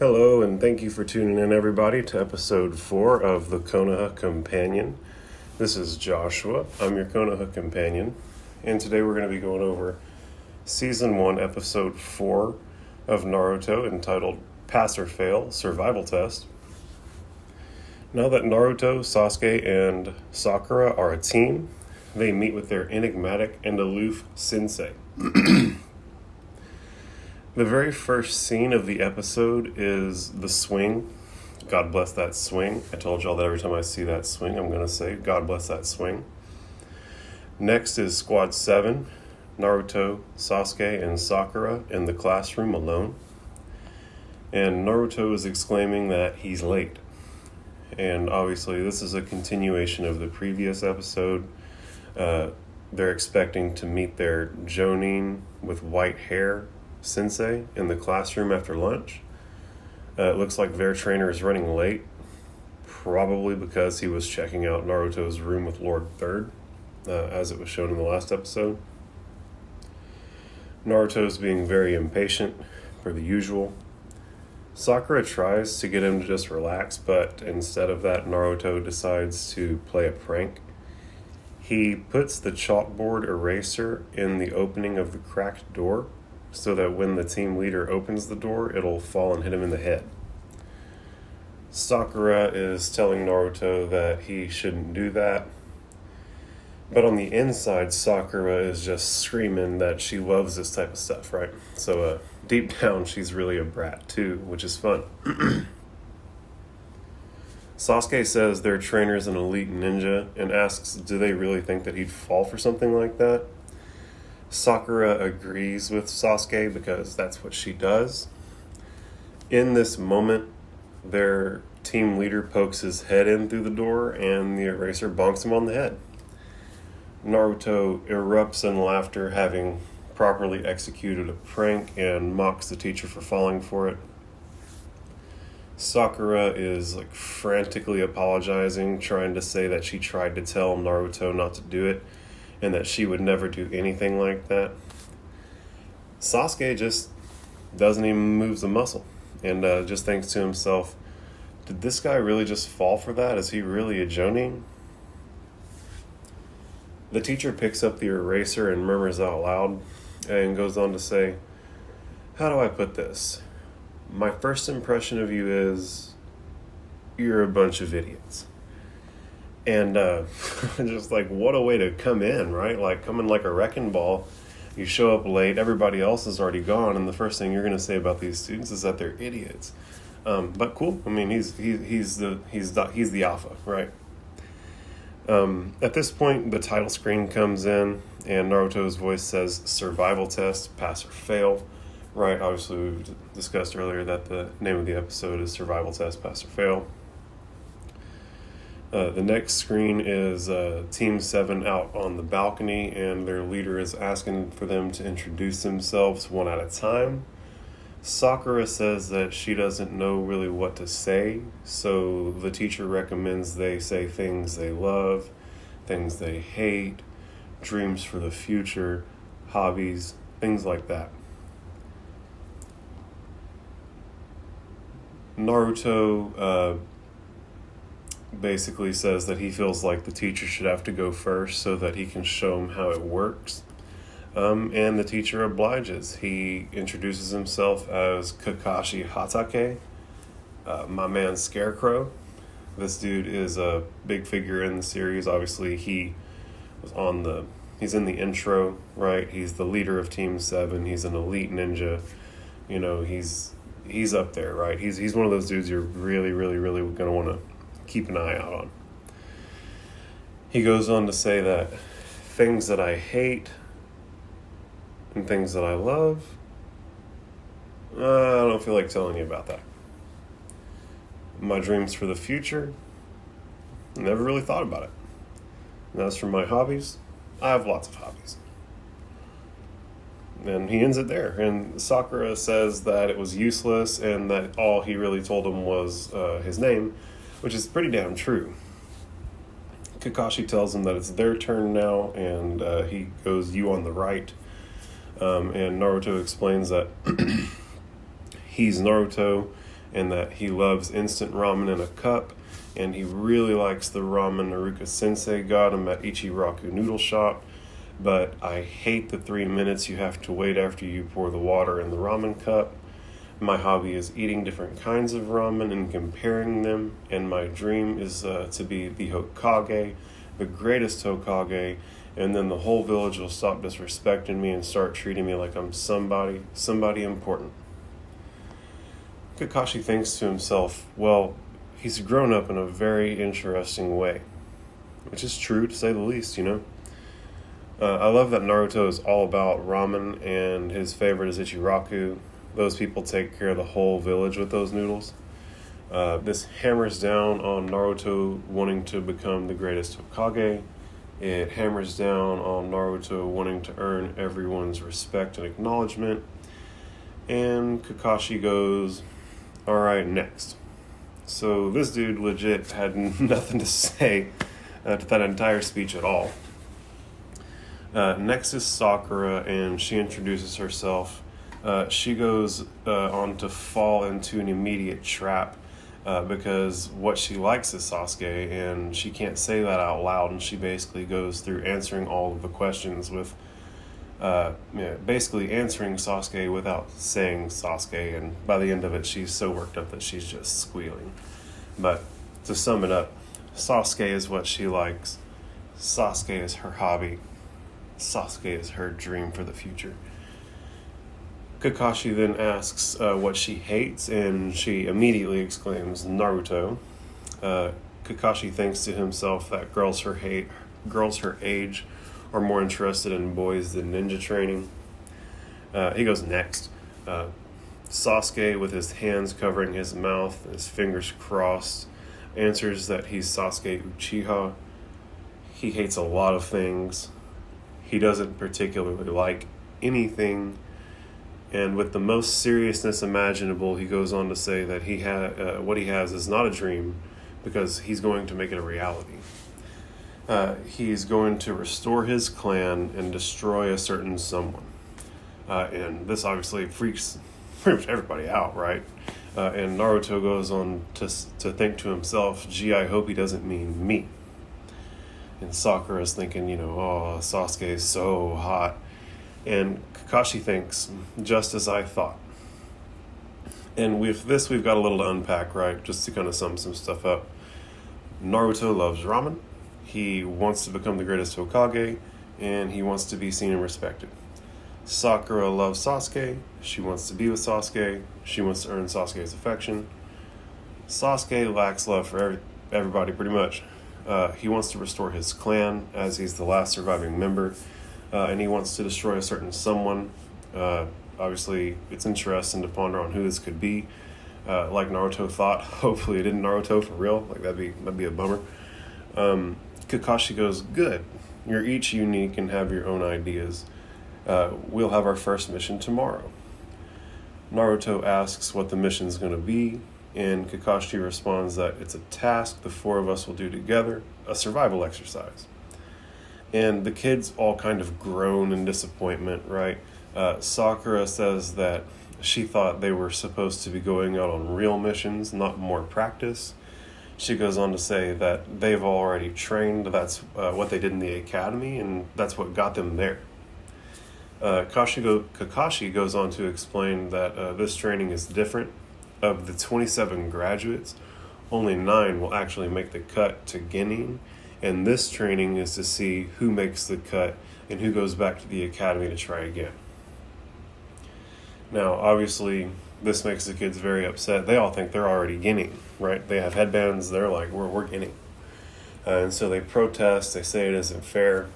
Hello, and thank you for tuning in, everybody, to episode 4 of the Konoha Companion. This is Joshua. I'm your Konoha Companion, and today we're going to be going over Season 1, Episode 4 of Naruto, entitled Pass or Fail Survival Test. Now that Naruto, Sasuke, and Sakura are a team, they meet with their enigmatic and aloof sensei. The very first scene of the episode is the swing. God bless that swing. I told y'all that every time I see that swing, I'm going to say, God bless that swing. Next is Squad 7, Naruto, Sasuke, and Sakura in the classroom alone. And Naruto is exclaiming that he's late. And obviously, this is a continuation of the previous episode. They're expecting to meet their Jonin with white hair sensei in the classroom after lunch. It looks like their trainer is running late, probably because he was checking out Naruto's room with Lord Third, as it was shown in the last episode. Naruto's being very impatient, per the usual. Sakura tries to get him to just relax, but instead of that, Naruto decides to play a prank. He puts the chalkboard eraser in the opening of the cracked door, so that when the team leader opens the door, it'll fall and hit him in the head. Sakura is telling Naruto that he shouldn't do that. But on the inside, Sakura is just screaming that she loves this type of stuff, right? So deep down, she's really a brat too, which is fun. Sasuke says their trainer's an elite ninja and asks, do they really think that he'd fall for something like that? Sakura agrees with Sasuke because that's what she does. In this moment, their team leader pokes his head in through the door and the eraser bonks him on the head. Naruto erupts in laughter, having properly executed a prank, and mocks the teacher for falling for it. Sakura is frantically apologizing, trying to say that she tried to tell Naruto not to do it, and that she would never do anything like that. Sasuke just doesn't even move a muscle, and just thinks to himself, did this guy really just fall for that? Is he really a Jonin? The teacher picks up the eraser and murmurs out loud, and goes on to say, how do I put this? My first impression of you is, you're a bunch of idiots. And just what a way to come in, right? Come in like a wrecking ball. You show up late, everybody else is already gone, and the first thing you're going to say about these students is that they're idiots. But cool. I mean, he's the alpha, right? At this point, the title screen comes in, and Naruto's voice says, "Survival test, pass or fail." Right? Obviously, we've discussed earlier that the name of the episode is "Survival test, pass or fail." The next screen is Team 7 out on the balcony, and their leader is asking for them to introduce themselves one at a time. Sakura says that she doesn't know really what to say, so the teacher recommends they say things they love, things they hate, dreams for the future, hobbies, things like that. Naruto basically says that he feels like the teacher should have to go first so that he can show him how it works. And the teacher obliges. He introduces himself as Kakashi Hatake, my man Scarecrow. This dude is a big figure in the series. Obviously, he's in the intro, right? He's the leader of Team 7. He's an elite ninja. You know, he's up there, right? He's one of those dudes you're really, really, really going to want to keep an eye out on. He goes on to say that things that I hate and things that I love, I don't feel like telling you about that. My dreams for the future, I never really thought about it. And as for my hobbies, I have lots of hobbies. And he ends it there. And Sakura says that it was useless and that all he really told him was his name, which is pretty damn true. Kakashi tells him that it's their turn now, and he goes, "You on the right." And Naruto explains that he's Naruto and that he loves instant ramen in a cup, and he really likes the ramen Naruto Sensei got him at Ichiraku Noodle Shop. But I hate the 3 minutes you have to wait after you pour the water in the ramen cup. My hobby is eating different kinds of ramen and comparing them, and my dream is to be the Hokage, the greatest Hokage, and then the whole village will stop disrespecting me and start treating me like I'm somebody important. Kakashi thinks to himself, well, he's grown up in a very interesting way, which is true to say the least, you know? I love that Naruto is all about ramen and his favorite is Ichiraku. Those people take care of the whole village with those noodles. This hammers down on Naruto wanting to become the greatest Hokage. It hammers down on Naruto wanting to earn everyone's respect and acknowledgement. And Kakashi goes, all right, next. So this dude legit had nothing to say to that entire speech at all. Next is Sakura, and she introduces herself. She goes on to fall into an immediate trap because what she likes is Sasuke, and she can't say that out loud, and she basically goes through answering all of the questions with basically answering Sasuke without saying Sasuke, and by the end of it, she's so worked up that she's just squealing. But to sum it up, Sasuke is what she likes. Sasuke is her hobby. Sasuke is her dream for the future. Kakashi then asks what she hates, and she immediately exclaims, Naruto. Kakashi thinks to himself that girls her age are more interested in boys than ninja training. He goes next. Sasuke, with his hands covering his mouth, his fingers crossed, answers that he's Sasuke Uchiha. He hates a lot of things. He doesn't particularly like anything. And with the most seriousness imaginable, he goes on to say that what he has is not a dream, because he's going to make it a reality. He's going to restore his clan and destroy a certain someone. And this obviously freaks pretty much everybody out, right? And Naruto goes on to think to himself, gee, I hope he doesn't mean me. And Sakura's thinking, oh, Sasuke is so hot. And Kakashi thinks, just as I thought. And with this, we've got a little to unpack, right? Just to kind of sum some stuff up. Naruto loves ramen. He wants to become the greatest Hokage, and he wants to be seen and respected. Sakura loves Sasuke. She wants to be with Sasuke. She wants to earn Sasuke's affection. Sasuke lacks love for everybody, pretty much. He wants to restore his clan, as he's the last surviving member. And he wants to destroy a certain someone. Obviously, it's interesting to ponder on who this could be. Like Naruto thought. Hopefully, it isn't Naruto for real. Like that'd be a bummer. Kakashi goes, good. You're each unique and have your own ideas. We'll have our first mission tomorrow. Naruto asks what the mission's going to be, and Kakashi responds that it's a task the four of us will do together, a survival exercise. And the kids all kind of groan in disappointment, right? Sakura says that she thought they were supposed to be going out on real missions, not more practice. She goes on to say that they've already trained. That's what they did in the academy, and that's what got them there. Kakashi goes on to explain that this training is different. Of the 27 graduates, only 9 will actually make the cut to Genin. And this training is to see who makes the cut and who goes back to the academy to try again. Now, obviously, this makes the kids very upset. They all think they're already Genin, right? They have headbands. They're like, we're Genin. And so they protest. They say it isn't fair.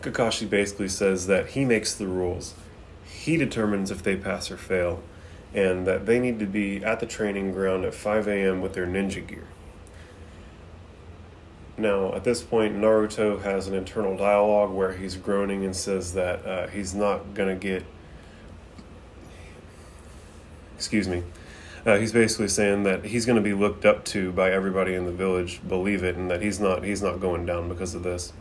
Kakashi basically says that he makes the rules. He determines if they pass or fail, and that they need to be at the training ground at 5 a.m. with their ninja gear. Now, at this point, Naruto has an internal dialogue where he's groaning and says that he's not going to get... Excuse me. He's basically saying that he's going to be looked up to by everybody in the village, believe it, and that he's not going down because of this.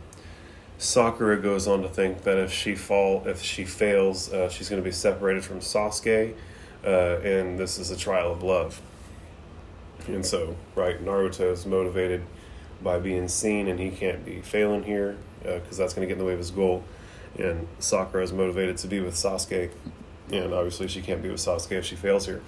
Sakura goes on to think that if she fails, she's going to be separated from Sasuke, and this is a trial of love. And so, right, Naruto is motivated by being seen, and he can't be failing here because that's going to get in the way of his goal. And Sakura is motivated to be with Sasuke, and obviously she can't be with Sasuke if she fails here.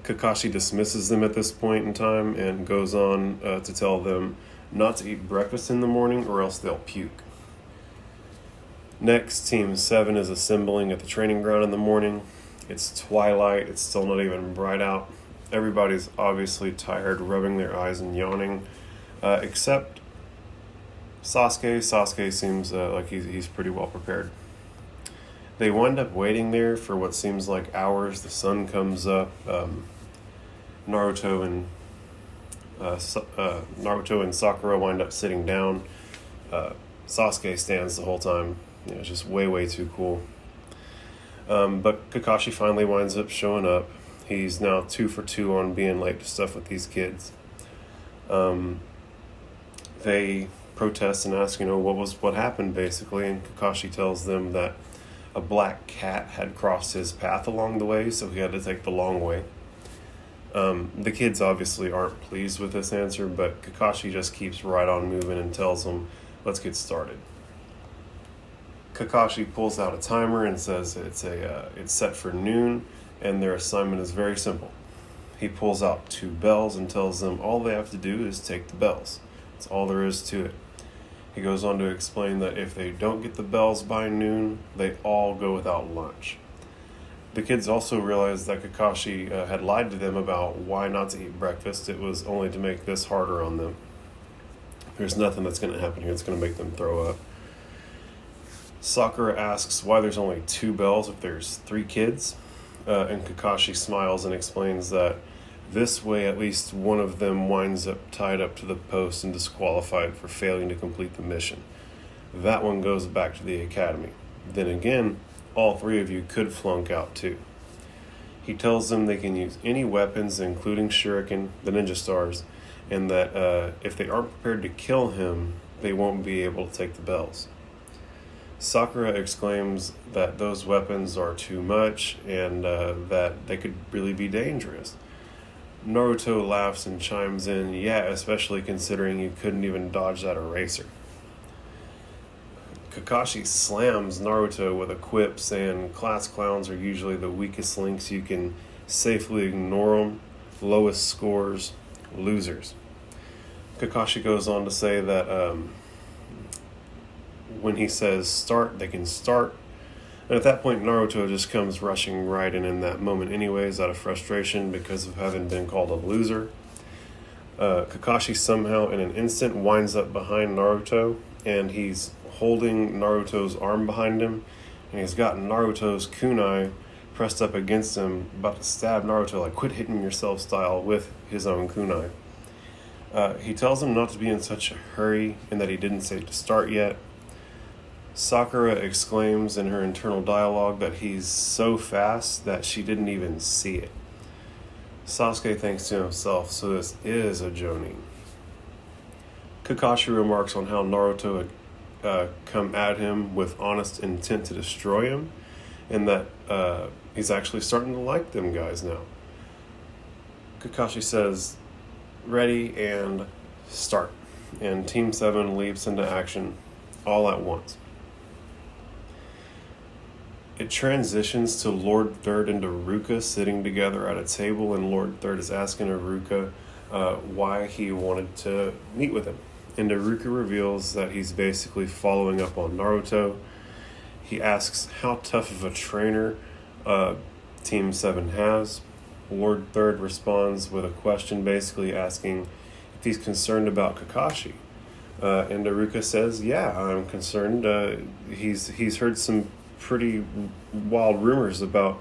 Kakashi dismisses them at this point in time and goes on to tell them not to eat breakfast in the morning or else they'll puke. Next, Team 7 is assembling at the training ground in the morning. It's twilight, it's still not even bright out. Everybody's obviously tired, rubbing their eyes and yawning, except Sasuke. Sasuke seems like he's pretty well prepared. They wind up waiting there for what seems like hours. The sun comes up. Naruto and Sakura wind up sitting down. Sasuke stands the whole time. It's just way too cool. But Kakashi finally winds up showing up. He's now 2 for 2 on being late to stuff with these kids. They protest and ask, what happened basically, and Kakashi tells them that a black cat had crossed his path along the way, so he had to take the long way. The kids obviously aren't pleased with this answer, but Kakashi just keeps right on moving and tells them, let's get started. Kakashi pulls out a timer and says it's set for noon, and their assignment is very simple. He pulls out 2 bells and tells them all they have to do is take the bells. That's all there is to it. He goes on to explain that if they don't get the bells by noon, they all go without lunch. The kids also realized that Kakashi had lied to them about why not to eat breakfast. It was only to make this harder on them. There's nothing that's going to happen here that's going to make them throw up. Sakura asks why there's only 2 bells if there's 3 kids. And Kakashi smiles and explains that this way at least one of them winds up tied up to the post and disqualified for failing to complete the mission. That one goes back to the academy. Then again, all 3 of you could flunk out too. He tells them they can use any weapons, including shuriken, the ninja stars, and that if they aren't prepared to kill him, they won't be able to take the bells. Sakura exclaims that those weapons are too much and that they could really be dangerous. Naruto laughs and chimes in, yeah, especially considering you couldn't even dodge that eraser. Kakashi slams Naruto with a quip saying class clowns are usually the weakest links. You can safely ignore them. Lowest scores, losers. Kakashi goes on to say that when he says start, they can start. And at that point, Naruto just comes rushing right in that moment anyways, out of frustration because of having been called a loser. Kakashi somehow in an instant winds up behind Naruto, and he's holding Naruto's arm behind him, and he's got Naruto's kunai pressed up against him, about to stab Naruto, like quit hitting yourself style, with his own kunai. He tells him not to be in such a hurry and that he didn't say to start yet. Sakura exclaims in her internal dialogue that he's so fast that she didn't even see it. Sasuke thinks to himself, so this is a jonin. Kakashi remarks on how Naruto had come at him with honest intent to destroy him, and that he's actually starting to like them guys now. Kakashi says, ready and start. And Team 7 leaps into action all at once. It transitions to Lord Third and Iruka sitting together at a table, and Lord Third is asking Iruka why he wanted to meet with him. And Iruka reveals that he's basically following up on Naruto. He asks how tough of a trainer Team 7 has. Lord Third responds with a question basically asking if he's concerned about Kakashi. And Iruka says, yeah, I'm concerned. He's heard some pretty wild rumors about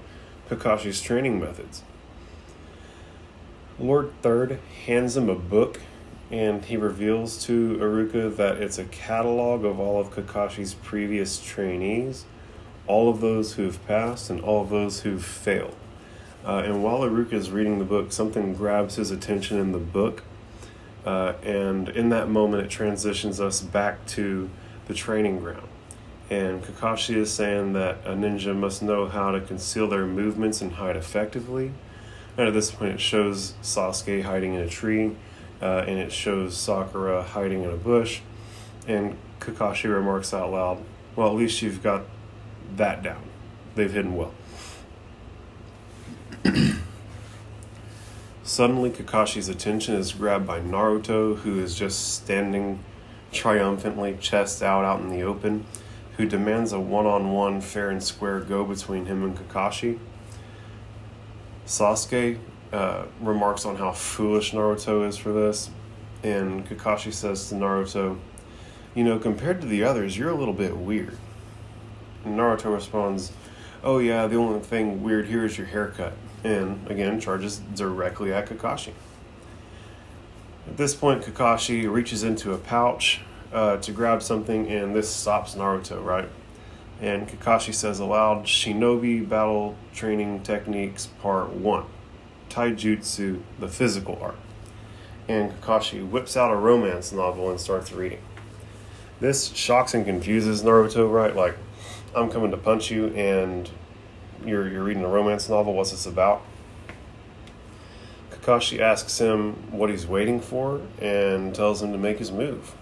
Kakashi's training methods. Lord Third hands him a book, and he reveals to Iruka that it's a catalog of all of Kakashi's previous trainees, all of those who've passed and all of those who've failed. And while Iruka is reading the book, something grabs his attention in the book, and in that moment it transitions us back to the training ground. And Kakashi is saying that a ninja must know how to conceal their movements and hide effectively. And at this point, it shows Sasuke hiding in a tree, and it shows Sakura hiding in a bush. And Kakashi remarks out loud, well, at least you've got that down. They've hidden well. Suddenly, Kakashi's attention is grabbed by Naruto, who is just standing triumphantly, chest out in the open, who demands a one-on-one fair and square go between him and Kakashi. Sasuke remarks on how foolish Naruto is for this, and Kakashi says to Naruto, you know, compared to the others, you're a little bit weird. And Naruto responds, oh yeah, the only thing weird here is your haircut, and again charges directly at Kakashi. At this point, Kakashi reaches into a pouch to grab something, and this stops Naruto, right? And Kakashi says aloud, Shinobi Battle Training Techniques Part 1, Taijutsu, the Physical Art. And Kakashi whips out a romance novel and starts reading. This shocks and confuses Naruto, right? Like, I'm coming to punch you, and you're reading a romance novel, what's this about? Kakashi asks him what he's waiting for and tells him to make his move.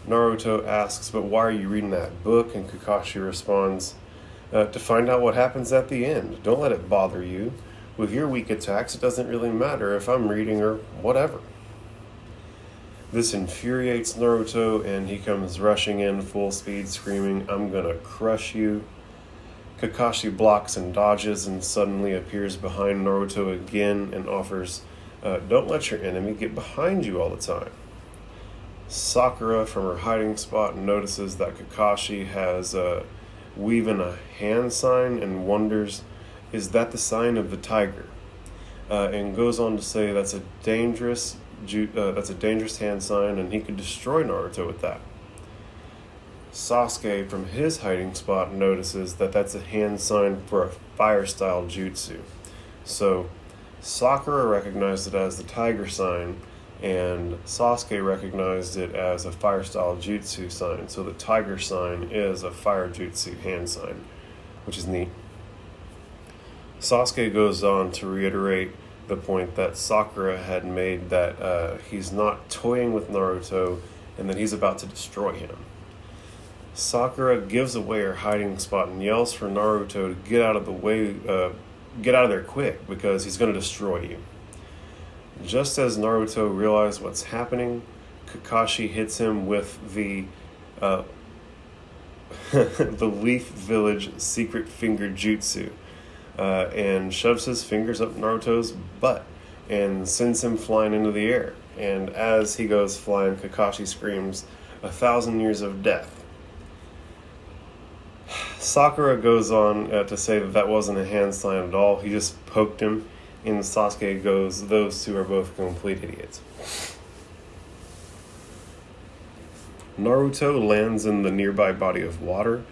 Naruto asks, but why are you reading that book? And Kakashi responds, to find out what happens at the end. Don't let it bother you. With your weak attacks, it doesn't really matter if I'm reading or whatever. This infuriates Naruto, and he comes rushing in full speed, screaming, I'm gonna crush you. Kakashi blocks and dodges and suddenly appears behind Naruto again and offers, don't let your enemy get behind you all the time. Sakura, from her hiding spot, notices that Kakashi has weaving a hand sign and wonders, is that the sign of the tiger? And goes on to say that's a dangerous hand sign, and he could destroy Naruto with that. Sasuke, from his hiding spot, notices that that's a hand sign for a fire-style jutsu. So Sakura recognized it as the tiger sign, and Sasuke recognized it as a fire-style jutsu sign. So the tiger sign is a fire jutsu hand sign, which is neat. Sasuke goes on to reiterate the point that Sakura had made, that he's not toying with Naruto and that he's about to destroy him. Sakura gives away her hiding spot and yells for Naruto to get out of the way, get out of there quick, because he's going to destroy you. Just as Naruto realizes what's happening, Kakashi hits him with the the Leaf Village secret finger jutsu, and shoves his fingers up Naruto's butt and sends him flying into the air. And as he goes flying, Kakashi screams, 1,000 years of death. Sakura goes on to say that wasn't a hand sign at all. He just poked him, and Sasuke goes, those two are both complete idiots. Naruto lands in the nearby body of water,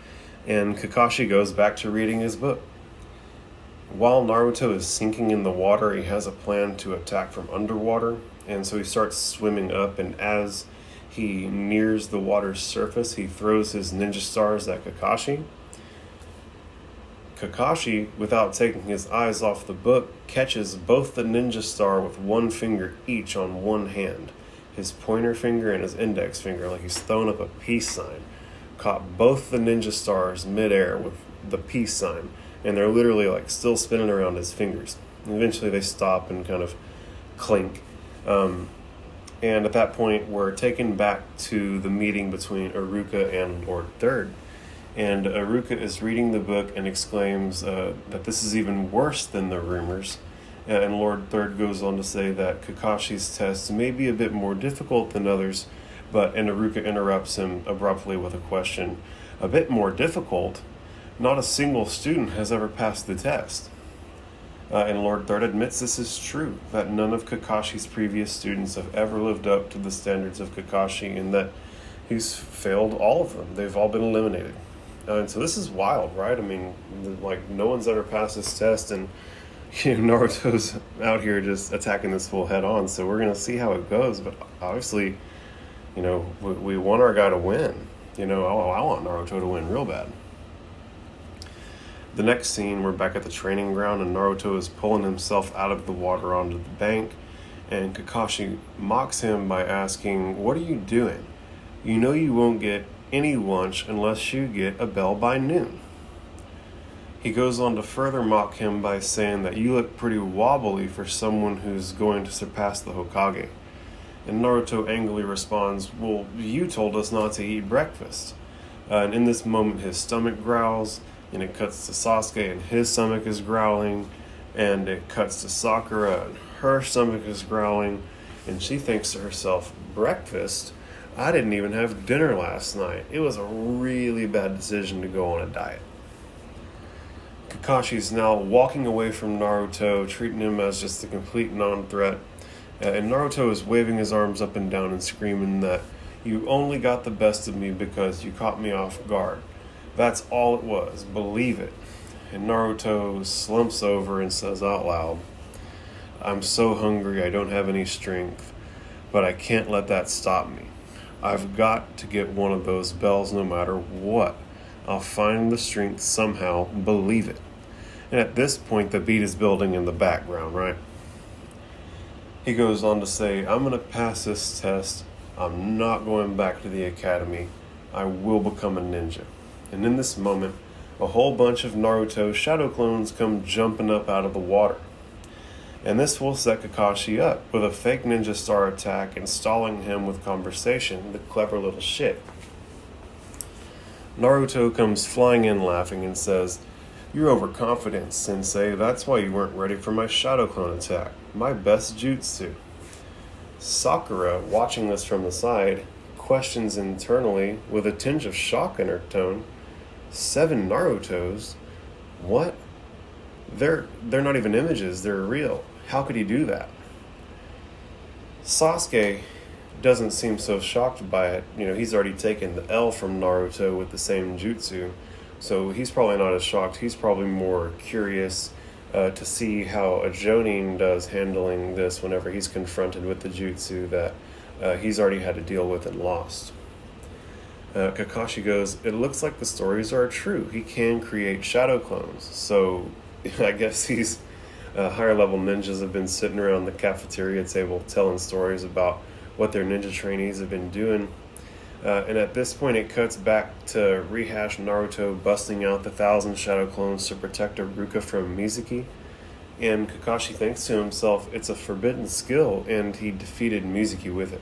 and Kakashi goes back to reading his book. While Naruto is sinking in the water, he has a plan to attack from underwater, and so he starts swimming up, and as he nears the water's surface, he throws his ninja stars at Kakashi. Kakashi, without taking his eyes off the book, catches both the ninja star with one finger each on one hand. His pointer finger and his index finger, like he's throwing up a peace sign. Caught both the ninja stars midair with the peace sign, and they're literally like still spinning around his fingers. And eventually they stop and kind of clink. And at that point, we're taken back to the meeting between Iruka and Lord Third. And Iruka is reading the book and exclaims that this is even worse than the rumors. And Lord Third goes on to say that Kakashi's tests may be a bit more difficult than others, and Iruka interrupts him abruptly with a question. A bit more difficult? Not a single student has ever passed the test. And Lord Third admits this is true, that none of Kakashi's previous students have ever lived up to the standards of Kakashi, and that he's failed all of them. They've all been eliminated. And so this is wild, right? I mean, like, no one's ever passed this test, and Naruto's out here just attacking this fool head on. So we're going to see how it goes. But obviously, we want our guy to win. I want Naruto to win real bad. The next scene, we're back at the training ground, and Naruto is pulling himself out of the water onto the bank, and Kakashi mocks him by asking, "What are you doing? You know you won't get any lunch unless you get a bell by noon." He goes on to further mock him by saying that you look pretty wobbly for someone who's going to surpass the Hokage. And Naruto angrily responds, "Well, you told us not to eat breakfast." And in this moment, his stomach growls, and it cuts to Sasuke, and his stomach is growling, and it cuts to Sakura, and her stomach is growling, and she thinks to herself, "Breakfast? I didn't even have dinner last night. It was a really bad decision to go on a diet." Kakashi's now walking away from Naruto, treating him as just a complete non-threat, and Naruto is waving his arms up and down and screaming that you only got the best of me because you caught me off guard. That's all it was. Believe it. And Naruto slumps over and says out loud, "I'm so hungry I don't have any strength, but I can't let that stop me. I've got to get one of those bells no matter what. I'll find the strength somehow. Believe it." And at this point, the beat is building in the background, right? He goes on to say, "I'm going to pass this test. I'm not going back to the academy. I will become a ninja." And in this moment, a whole bunch of Naruto shadow clones come jumping up out of the water. And this will set Kakashi up with a fake ninja star attack and stalling him with conversation, the clever little shit. Naruto comes flying in laughing and says, "You're overconfident, Sensei. That's why you weren't ready for my shadow clone attack. My best jutsu." Sakura, watching this from the side, questions internally with a tinge of shock in her tone, 7 Narutos? What? They're not even images, they're real. How could he do that? Sasuke doesn't seem so shocked by it. He's already taken the L from Naruto with the same jutsu, so he's probably not as shocked. He's probably more curious to see how a Jonin does handling this whenever he's confronted with the jutsu that he's already had to deal with and lost. Kakashi goes, "It looks like the stories are true. He can create shadow clones." So I guess these higher level ninjas have been sitting around the cafeteria table telling stories about what their ninja trainees have been doing. And at this point, it cuts back to rehash Naruto busting out the 1,000 shadow clones to protect Iruka from Mizuki. And Kakashi thinks to himself, it's a forbidden skill, and he defeated Mizuki with it.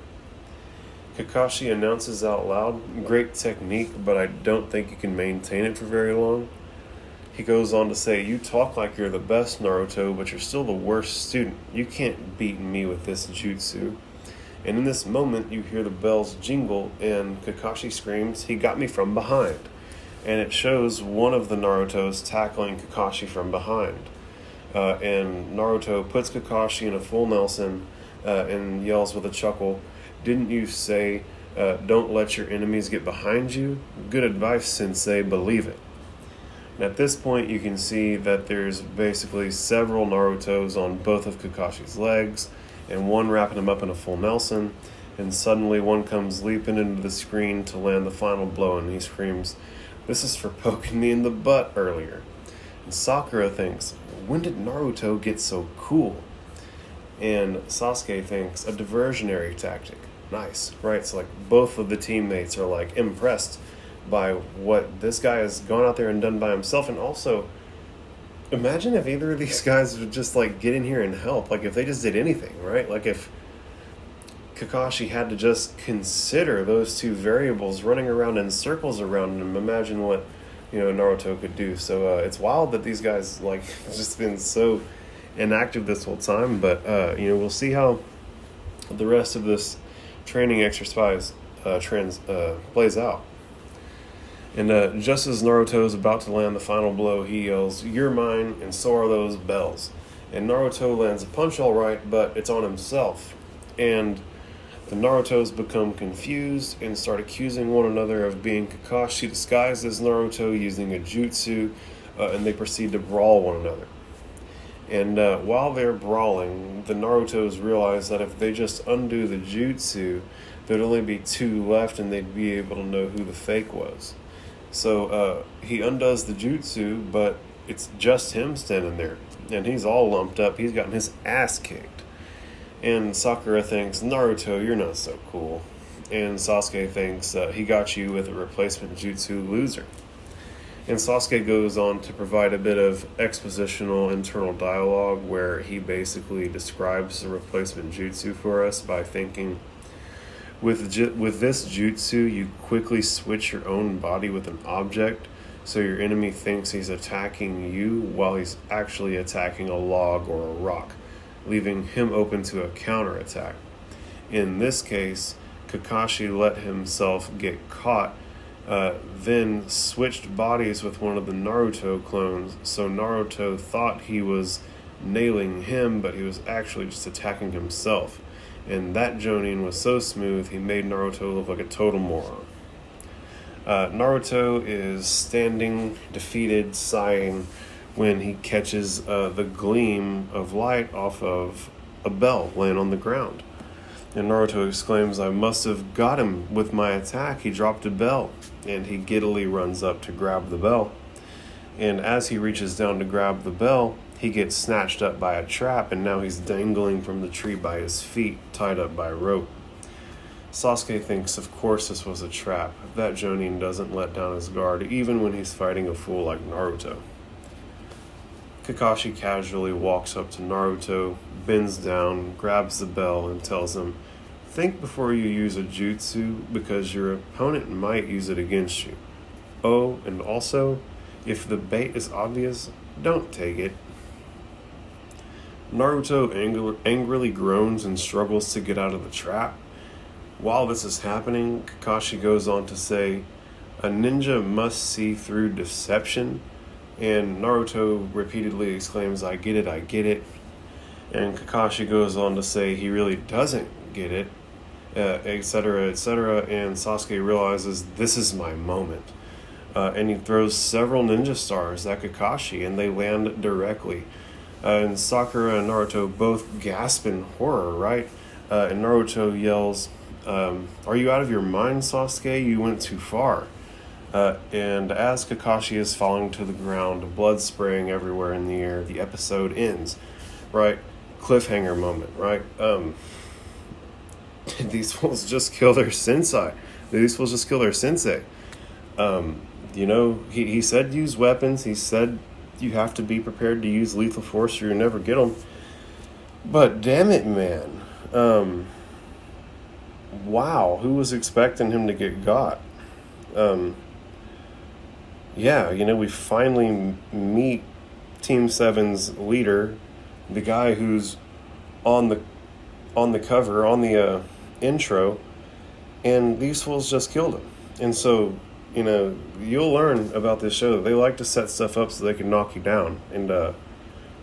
Kakashi announces out loud, "Great technique, but I don't think you can maintain it for very long." He goes on to say, "You talk like you're the best, Naruto, but you're still the worst student. You can't beat me with this jutsu." And in this moment, you hear the bells jingle, and Kakashi screams, "He got me from behind." And it shows one of the Narutos tackling Kakashi from behind. And Naruto puts Kakashi in a full Nelson and yells with a chuckle, "Didn't you say, don't let your enemies get behind you? Good advice, Sensei, believe it." And at this point, you can see that there's basically several Narutos on both of Kakashi's legs, and one wrapping him up in a full Nelson, and suddenly one comes leaping into the screen to land the final blow, and he screams, "This is for poking me in the butt earlier." And Sakura thinks, "When did Naruto get so cool?" And Sasuke thinks, "A diversionary tactic." Nice, right? So both of the teammates are impressed by what this guy has gone out there and done by himself. And also, imagine if either of these guys would just get in here and help. If they just did anything, right? If Kakashi had to just consider those two variables running around in circles around him, imagine what Naruto could do. So it's wild that these guys just been so inactive this whole time. But we'll see how the rest of this training exercise plays out. And just as Naruto is about to land the final blow, he yells, "You're mine, and so are those bells." And Naruto lands a punch all right, but it's on himself. And the Narutos become confused and start accusing one another of being Kakashi disguised as Naruto using a jutsu, and they proceed to brawl one another. And while they're brawling, the Narutos realize that if they just undo the jutsu, there'd only be two left and they'd be able to know who the fake was. So he undoes the jutsu, but it's just him standing there. And he's all lumped up. He's gotten his ass kicked. And Sakura thinks, Naruto, you're not so cool. And Sasuke thinks, he got you with a replacement jutsu, loser. And Sasuke goes on to provide a bit of expositional internal dialogue where he basically describes the replacement jutsu for us by thinking, with this jutsu, you quickly switch your own body with an object, so your enemy thinks he's attacking you while he's actually attacking a log or a rock, leaving him open to a counterattack. In this case, Kakashi let himself get caught, then switched bodies with one of the Naruto clones, so Naruto thought he was nailing him, but he was actually just attacking himself. And that Jonin was so smooth, he made Naruto look like a total moron. Naruto is standing, defeated, sighing, when he catches the gleam of light off of a bell laying on the ground. And Naruto exclaims, I must have got him with my attack. He dropped a bell. And he giddily runs up to grab the bell. And as he reaches down to grab the bell, he gets snatched up by a trap, and now he's dangling from the tree by his feet, tied up by rope. Sasuke thinks, of course this was a trap. That Jonin doesn't let down his guard, even when he's fighting a fool like Naruto. Kakashi casually walks up to Naruto, bends down, grabs the bell, and tells him, think before you use a jutsu, because your opponent might use it against you. Oh, and also, if the bait is obvious, don't take it. Naruto angrily groans and struggles to get out of the trap. While this is happening, Kakashi goes on to say, a ninja must see through deception, and Naruto repeatedly exclaims, I get it, I get it. And Kakashi goes on to say he really doesn't get it, etc., etc., and Sasuke realizes this is my moment. And he throws several ninja stars at Kakashi, and they land directly. And Sakura and Naruto both gasp in horror, right? And Naruto yells, are you out of your mind, Sasuke? You went too far. And as Kakashi is falling to the ground, blood spraying everywhere in the air, the episode ends, right? Cliffhanger moment, right? These fools just kill their sensei. These fools just kill their sensei. He said use weapons. He said you have to be prepared to use lethal force or you'll never get them. But damn it, man. Wow, who was expecting him to get got? We finally meet Team 7's leader, the guy who's on the cover, on the intro, and these fools just killed him. And so, you'll learn about this show. They like to set stuff up so they can knock you down. And,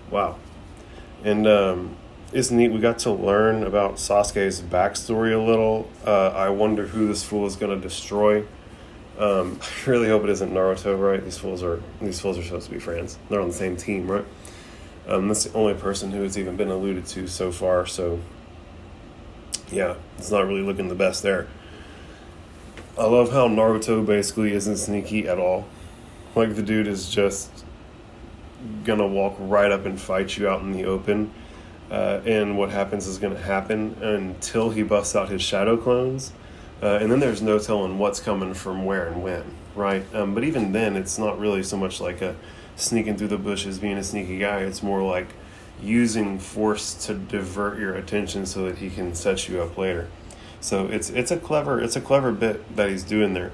wow. And it's neat. We got to learn about Sasuke's backstory a little. I wonder who this fool is going to destroy. I really hope it isn't Naruto, right? These fools are supposed to be friends. They're on the same team, right? That's the only person who has even been alluded to so far, so yeah, it's not really looking the best there. I love how Naruto basically isn't sneaky at all. Like, the dude is just gonna walk right up and fight you out in the open, and what happens is gonna happen until he busts out his shadow clones, and then there's no telling what's coming from where and when, right? But even then, it's not really so much like a sneaking through the bushes, being a sneaky guy. It's more like using force to divert your attention so that he can set you up later. So it's a clever bit that he's doing there.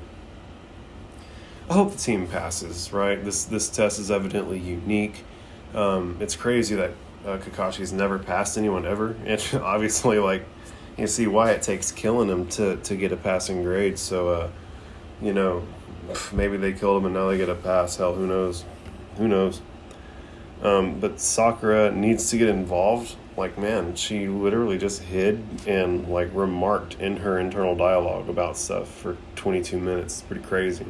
I hope the team passes, right? This test is evidently unique. It's crazy that Kakashi's never passed anyone ever, and obviously, like, you see why it takes killing him to get a passing grade. So maybe they killed him and now they get a pass. Hell, who knows? But Sakura needs to get involved. Like, man, she literally just hid and, like, remarked in her internal dialogue about stuff for 22 minutes. It's pretty crazy.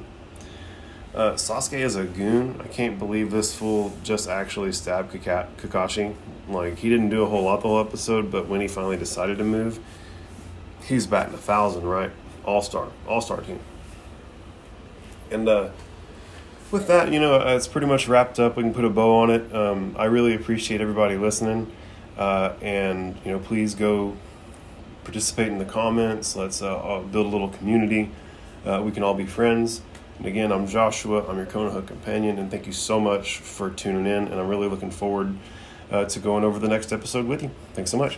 Sasuke is a goon. I can't believe this fool just actually stabbed Kakashi. Like, he didn't do a whole lot the whole episode, but when he finally decided to move, he's batting 1,000, right? All-star team. And with that, it's pretty much wrapped up. We can put a bow on it. I really appreciate everybody listening. And, please go participate in the comments. Let's build a little community. We can all be friends. And again, I'm Joshua. I'm your Konoha companion. And thank you so much for tuning in. And I'm really looking forward to going over the next episode with you. Thanks so much.